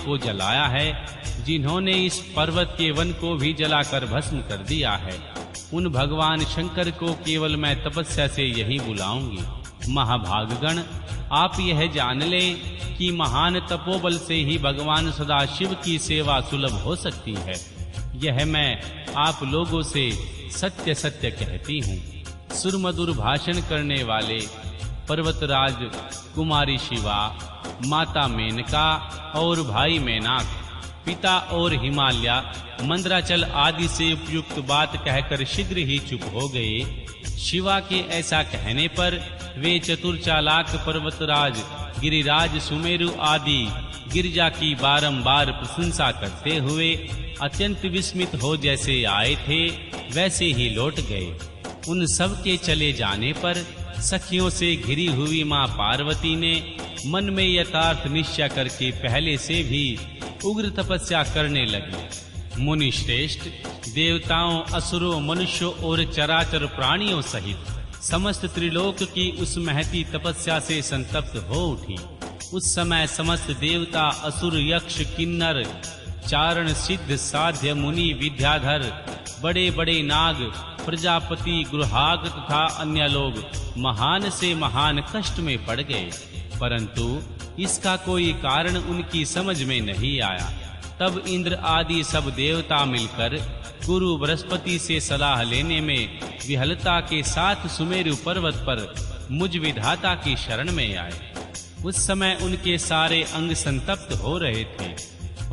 को जलाया है, जिन्होंने इस पर्वत के वन को भी जलाकर भस्म कर दिया है, उन भगवान शंकर को केवल मैं तपस्या से यही बुलाऊंगी। महाभागगण, आप यह जान लें कि महान तपोबल से ही भगवान सदाशिव की सेवा सुलभ हो सकती है। यह मैं आप लोगों से सत्य सत्य कहती हूँ। सुरमधुर भाषण करने वाले पर्वतराज कुमारी शिवा, माता मेनका और भाई मैनाक, पिता और हिमालय, मंदराचल आदि से उपयुक्त बात कहकर शीघ्र ही चुप हो गए। शिवा के ऐसा कहने पर वे चतुर चालाक पर्वतराज गिरिराज सुमेरु आदि गिरिजा की बारंबार प्रशंसा करते हुए अत्यंत विस्मित हो जैसे आए थे वैसे ही लौट गए। उन सब के चले जाने पर सखियों से घिरी हुई मां पार्वती ने मन में यथार्थ निश्चय करके पहले से भी उग्र तपस्या करने लगी। मुनि श्रेष्ठ, देवताओं, असुरों, मनुष्यों और चराचर प्राणियों सहित समस्त त्रिलोक की उस महती तपस्या से संतप्त हो उठी। उस समय समस्त देवता, असुर, यक्ष, किन्नर, चारण, सिद्ध, साध्य, मुनि, विद्याधर, बड़े बड़े नाग, प्रजापति, गृहाग तथा अन्य लोग महान से महान कष्ट में पड़ गए, परंतु इसका कोई कारण उनकी समझ में नहीं आया। तब इंद्र आदि सब देवता मिलकर गुरु बृहस्पति से सलाह लेने में विहलता के साथ सुमेरु पर्वत पर मुझ विधाता की शरण में आए। उस समय उनके सारे अंग संतप्त हो रहे थे।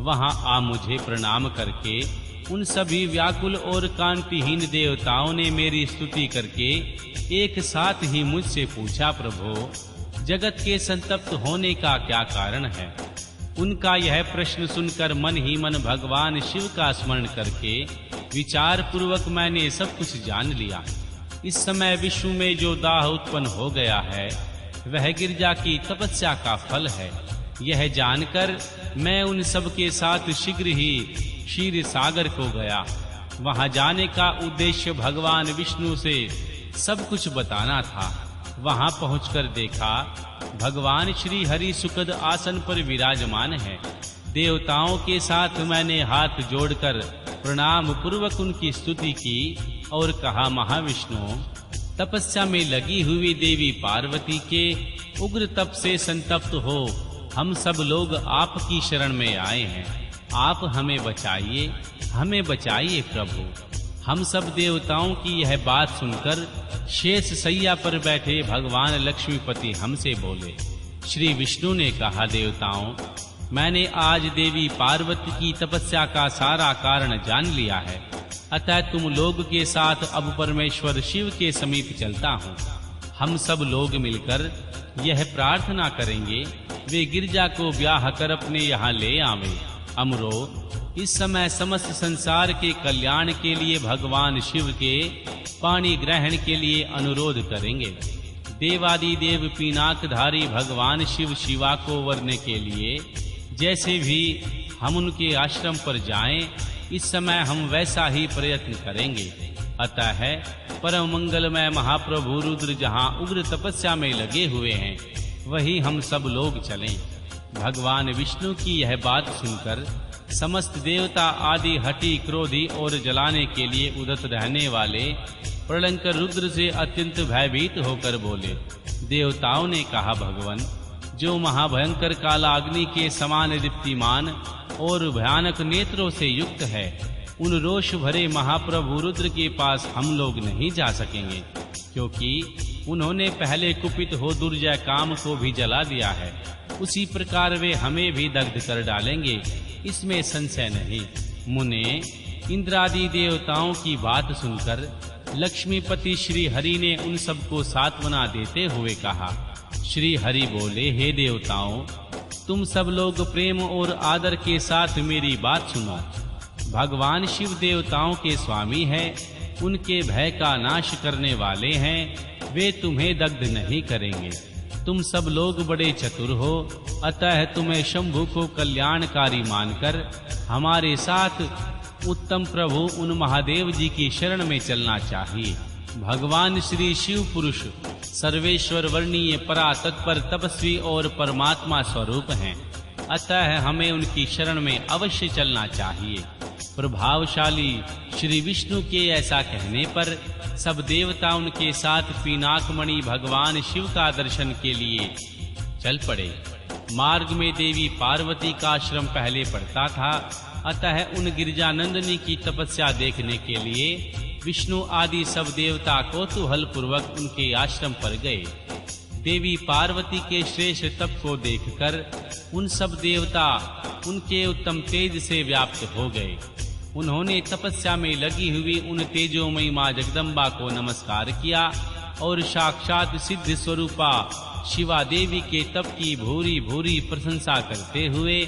वहां आ मुझे प्रणाम करके उन सभी व्याकुल और कांतिहीन देवताओं ने मेरी स्तुति करके एक साथ ही मुझसे पूछा, प्रभो, जगत के संतप्त होने का क्या कारण है? उनका यह प्रश्न सुनकर मन ही मन भगवान शिव का स्मरण करके विचार पूर्वक मैंने सब कुछ जान लिया। इस समय विश्व में जो दाह उत्पन्न हो गया है वह गिरिजा की तपस्या का फल है। यह जानकर मैं उन सब के साथ शीघ्र ही क्षीर सागर को गया। वहां जाने का उद्देश्य भगवान विष्णु से सब कुछ बताना था। वहां पहुंचकर देखा भगवान श्री हरि सुखद आसन पर विराजमान है। देवताओं के साथ मैंने हाथ जोड़कर प्रणाम पूर्वक उनकी स्तुति की और कहा, महाविष्णु, तपस्या में लगी हुई देवी पार्वती के उग्र तप से संतप्त हो हम सब लोग आपकी शरण में आए हैं। आप हमें बचाइए प्रभु। हम सब देवताओं की यह बात सुनकर शेष सैया पर बैठे भगवान लक्ष्मीपति हमसे बोले। श्री विष्णु ने कहा, देवताओं, मैंने आज देवी पार्वती की तपस्या का सारा कारण जान लिया है, अतः तुम लोग के साथ अब परमेश्वर शिव के समीप चलता हूँ। हम सब लोग मिलकर यह प्रार्थना करेंगे वे गिरजा को ब्याह कर अपने यहाँ ले आवे। अमरो, इस समय समस्त संसार के कल्याण के लिए भगवान शिव के पानी ग्रहण के लिए अनुरोध करेंगे। देवादि देव पिनाकधारी भगवान शिव शिवा को वरने के लिए जैसे भी हम उनके आश्रम पर जाएं, इस समय हम वैसा ही प्रयत्न करेंगे। अतः परम मंगलमय महाप्रभु रुद्र जहाँ उग्र तपस्या में लगे हुए हैं वही हम सब लोग चलें। भगवान विष्णु की यह बात सुनकर समस्त देवता आदि हठी, क्रोधी और जलाने के लिए उदत रहने वाले प्रलंकर रुद्र से अत्यंत भयभीत होकर बोले। देवताओं ने कहा, भगवान, जो महाभयंकर काला अग्नि के समान दीप्तिमान और भयानक नेत्रों से युक्त है, उन रोष भरे महाप्रभु रुद्र के पास हम लोग नहीं जा सकेंगे, क्योंकि उन्होंने पहले कुपित हो दुर्जय काम को भी जला दिया है। उसी प्रकार वे हमें भी दग्ध कर डालेंगे, इसमें संशय नहीं। मुने, इंद्रादि देवताओं की बात सुनकर लक्ष्मीपति श्री हरि ने उन सबको सांत्वना देते हुए कहा। श्री हरि बोले, हे देवताओं, तुम सब लोग प्रेम और आदर के साथ मेरी बात सुनो। भगवान शिव देवताओं के स्वामी है, उनके भय का नाश करने वाले हैं, वे तुम्हें दग्ध नहीं करेंगे। तुम सब लोग बड़े चतुर हो, अतः तुम्हें शंभु को कल्याणकारी मानकर हमारे साथ उत्तम प्रभु उन महादेव जी की शरण में चलना चाहिए। भगवान श्री शिव पुरुष सर्वेश्वर वर्णीय परा तत्पर तपस्वी और परमात्मा स्वरूप हैं। अतः हमें उनकी शरण में अवश्य चलना चाहिए। प्रभावशाली श्री विष्णु के ऐसा कहने पर सब देवता उनके साथ पिनाकमणि भगवान शिव का दर्शन के लिए चल पड़े। मार्ग में देवी पार्वती का आश्रम पहले पड़ता था, अतः उन गिरिजानंदिनी की तपस्या देखने के लिए विष्णु आदि सब देवता कौतूहल पूर्वक उनके आश्रम पर गए। देवी पार्वती के श्रेष्ठ तप को देखकर उन सब देवता उनके उत्तम तेज से व्याप्त हो गए। उन्होंने तपस्या में लगी हुई उन तेजोमयी मां जगदम्बा को नमस्कार किया और साक्षात सिद्ध स्वरूपा शिवा देवी के तप की भूरी भूरी प्रशंसा करते हुए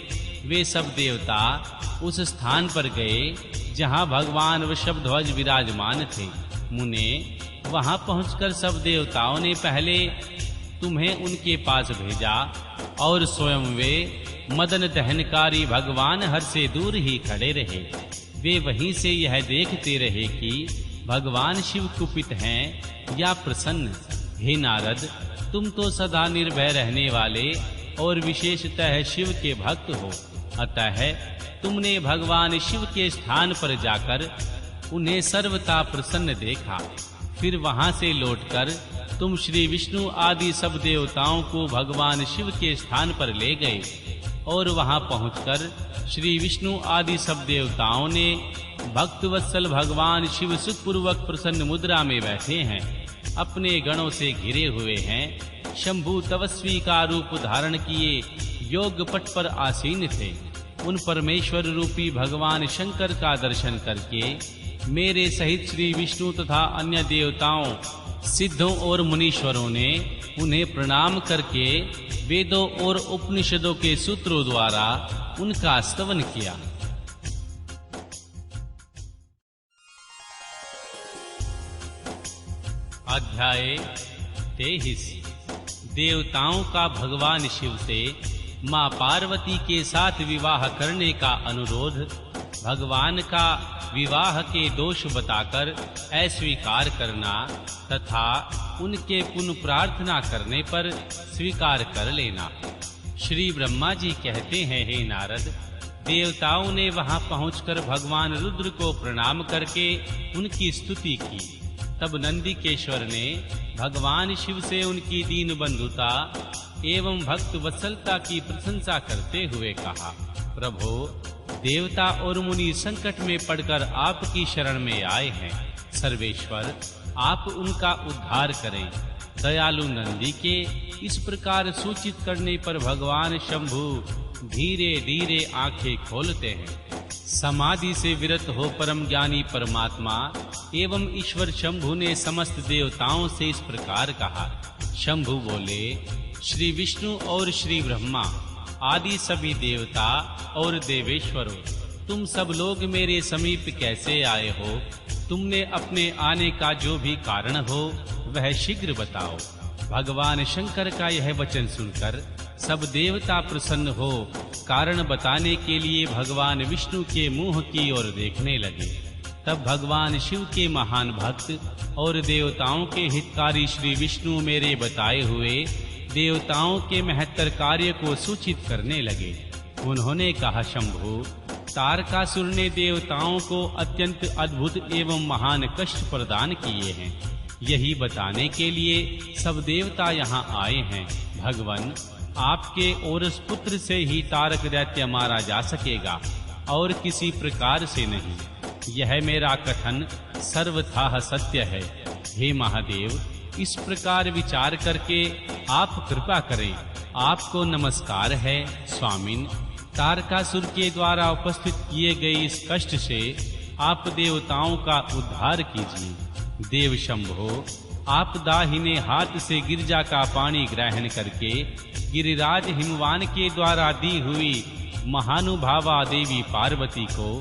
वे सब देवता उस स्थान पर गए जहां भगवान वृषभध्वज विराजमान थे। मुने, वहां पहुंचकर सब देवताओं ने पहले तुम्हें उनके पास भेजा और स्वयं वे मदन दहनकारी भगवान हर से दूर ही खड़े रहे। वे वहीं से यह देखते रहे कि भगवान शिव कुपित हैं या प्रसन्न। हे नारद, तुम तो सदा निर्भय रहने वाले और विशेषतः शिव के भक्त हो, अतः तुमने भगवान शिव के स्थान पर जाकर उन्हें सर्वथा प्रसन्न देखा। फिर वहां से लौटकर तुम श्री विष्णु आदि सब देवताओं को भगवान शिव के स्थान पर ले गए और वहां पहुंचकर श्री विष्णु आदि सब देवताओं ने भक्त वत्सल भगवान शिव सुखपूर्वक प्रसन्न मुद्रा में बैठे हैं, अपने गणों से घिरे हुए हैं। शंभु तपस्वी का रूप धारण किए योग पट पर आसीन थे। उन परमेश्वर रूपी भगवान शंकर का दर्शन करके मेरे सहित श्री विष्णु तथा अन्य देवताओं, सिद्धों और मुनीश्वरों ने उन्हें प्रणाम करके वेदों और उपनिषदों के सूत्रों द्वारा उनका स्तवन किया। अध्याय 23। देवताओं का भगवान शिव से मां पार्वती के साथ विवाह करने का अनुरोध। भगवान का विवाह के दोष बताकर अस्वीकार करना तथा उनके पुनः प्रार्थना करने पर स्वीकार कर लेना। श्री ब्रह्मा जी कहते हैं, हे नारद, देवताओं ने वहां पहुंचकर भगवान रुद्र को प्रणाम करके उनकी स्तुति की। तब नंदिकेश्वर ने भगवान शिव से उनकी दीन बंधुता एवं भक्त वत्सलता की प्रशंसा करते हुए कहा, प्रभो, देवता और मुनि संकट में पड़कर आपकी शरण में आए हैं। सर्वेश्वर, आप उनका उद्धार करें। दयालु नंदी के इस प्रकार सूचित करने पर भगवान शंभु धीरे धीरे आंखें खोलते हैं। समाधि से विरत हो परम ज्ञानी परमात्मा एवं ईश्वर शंभु ने समस्त देवताओं से इस प्रकार कहा। शंभु बोले, श्री विष्णु और श्री ब्रह्मा आदि सभी देवता और देवेश्वरों, तुम सब लोग मेरे समीप कैसे आए हो? तुमने अपने आने का जो भी कारण हो वह शीघ्र बताओ। भगवान शंकर का यह वचन सुनकर सब देवता प्रसन्न हो कारण बताने के लिए भगवान विष्णु के मुंह की ओर देखने लगे। तब भगवान शिव के महान भक्त और देवताओं के हितकारी श्री विष्णु मेरे बताए हुए देवताओं के महत्तर कार्य को सूचित करने लगे। उन्होंने कहा, शंभु, तारकासुर ने देवताओं को अत्यंत अद्भुत एवं महान कष्ट प्रदान किए हैं। यही बताने के लिए सब देवता यहाँ आए हैं। भगवान, आपके औरस पुत्र से ही तारक दैत्य मारा जा सकेगा और किसी प्रकार से नहीं। यह मेरा कथन सर्वथा सत्य है। हे महादेव, इस प्रकार विचार करके आप कृपा करें। आपको नमस्कार है स्वामिन। तारकासुर के द्वारा उपस्थित किए गए इस कष्ट से आप देवताओं का उद्धार कीजिए। देव शंभो, आप दाहिने हाथ से गिरजा का पानी ग्रहण करके गिरिराज हिमवान के द्वारा दी हुई महानुभावा देवी पार्वती को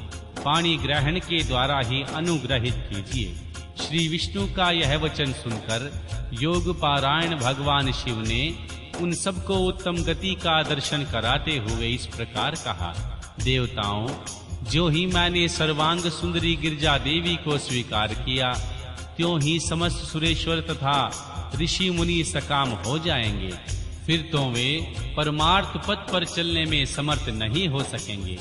पानी ग्रहण के द्वारा ही अनुग्रहित कीजिए। श्री विष्णु का यह वचन सुनकर योग पारायण भगवान शिव ने उन सबको उत्तम गति का दर्शन कराते हुए इस प्रकार कहा, देवताओं, जो ही मैंने सर्वांग सुंदरी गिरजा देवी को स्वीकार किया, त्यों ही समस्त सुरेश्वर तथा ऋषि मुनि सकाम हो जाएंगे। फिर तो वे परमार्थ पथ पर चलने में समर्थ नहीं हो सकेंगे।